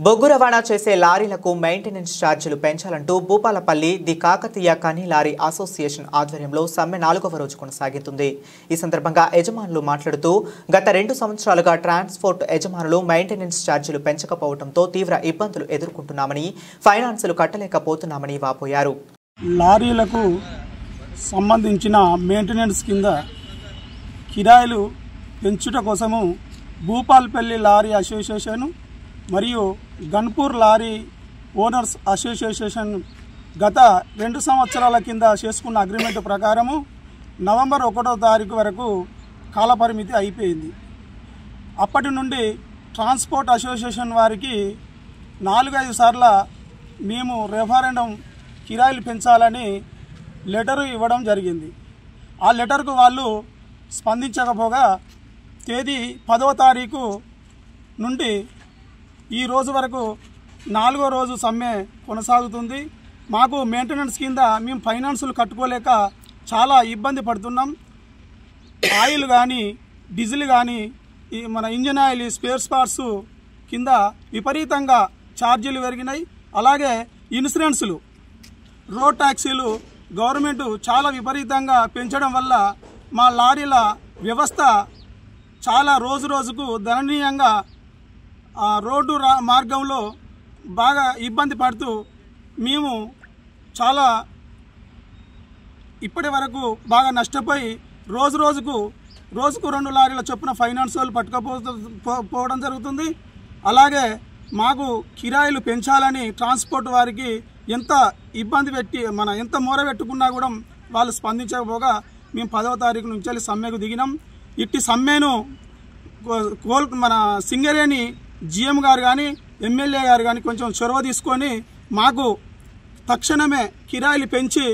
బొగ్గు రవాణా చేసే లారీలకు మెయింటెనెన్స్ ఛార్జీలు పెంచాలంటూ భూపాలపల్లి ది కాకతీయ కని లారీ అసోసియేషన్ ఆధ్వర్యంలో సమ్మె 4వ రోజు కొనసాగుతుంది। ఈ సందర్భంగా యజమానులు మాట్లాడుతూ గత 2 సంవత్సరాలుగా ట్రాన్స్పోర్ట్ యజమానులు మెయింటెనెన్స్ ఛార్జీలు పెంచకపోవడంతో తీవ్ర ఇబ్బందులు ఎదుర్కొంటున్నామని, ఫైనాన్సులు కట్టలేకపోతున్నామని వాపోయారు। లారీలకు సంబంధించిన మెయింటెనెన్స్ కింద కిరాయిలు పెంచుట కోసము భూపాలపల్లి లారీ అసోసియేషన్ మరియు గన్పూర్ లారీ ఓనర్స్ అసోసియేషన్ గత 2 సంవత్సరాల కింద చేసుకున్న అగ్రిమెంట్ ప్రకారము నవంబర్ 1వ తారీఖు వరకు కాలపరిమితి అయిపోయింది। అప్పటి నుండి ట్రాన్స్పోర్ట్ అసోసియేషన్ వారికి 4-5 సార్లు మేము రెఫరెండం కిరాయిలు పెంచాలని లెటరు ఇవ్వడం జరిగింది। ఆ లెటర్కు వాళ్ళు స్పందించకపోగా తేదీ 10వ తారీఖు నుండి ఈ రోజు వరకు 4వ రోజు సమ్మె కొనసాగుతుంది। మాకు మెయింటెనెన్స్ కింద మేము ఫైనాన్సులు కట్టుకోలేక చాలా ఇబ్బంది పడుతున్నాం। ఆయిల్ కానీ డీజిల్ కానీ మన ఇంజన్ ఆయిల్ స్పేర్ పార్ట్స్ కింద విపరీతంగా ఛార్జీలు పెరిగినాయి। అలాగే ఇన్సూరెన్సులు, రోడ్ ట్యాక్సీలు గవర్నమెంట్ చాలా విపరీతంగా పెంచడం వల్ల మా లారీల వ్యవస్థ చాలా రోజుకు దయనీయంగా రోడ్డు మార్గంలో బాగా ఇబ్బంది పడుతూ మేము చాలా ఇప్పటి వరకు బాగా నష్టపోయి రోజుకు 2 లారీల చొప్పున ఫైనాన్స్ వాళ్ళు పట్టుకపోవడం జరుగుతుంది। అలాగే మాకు కిరాయిలు పెంచాలని ట్రాన్స్పోర్ట్ వారికి ఎంత ఇబ్బంది పెట్టి ఎంత మొర పెట్టుకున్నా కూడా వాళ్ళు స్పందించకపోగా మేము 10వ తారీఖు నుంచి సమ్మెకు దిగినాం। ఇట్టి సమ్మెను మన సింగరేణి జీఎం గారు కానీ ఎమ్మెల్యే గారు కానీ కొంచెం చొరవ తీసుకొని మాకు తక్షణమే కిరాయిలు పెంచి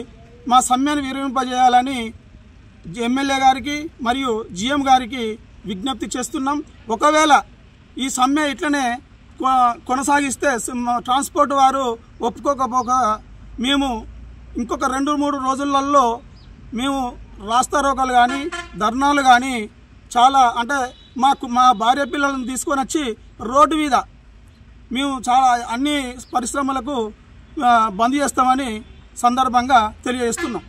మా సమ్మెను విరమింపజేయాలని ఎమ్మెల్యే గారికి మరియు జీఎం గారికి విజ్ఞప్తి చేస్తున్నాం। ఒకవేళ ఈ సమ్మె ఇట్లనే కొనసాగిస్తే ట్రాన్స్పోర్ట్ వారు ఒప్పుకోకపోగా మేము ఇంకొక 2-3 రోజులలో మేము రాస్తారోకలు కానీ ధర్నాలు కానీ చాలా మా భార్య పిల్లలను తీసుకొని వచ్చి రోడ్డు మీద మేము చాలా అన్ని పరిశ్రమలకు బంద్ చేస్తామని సందర్భంగా తెలియజేస్తున్నాం।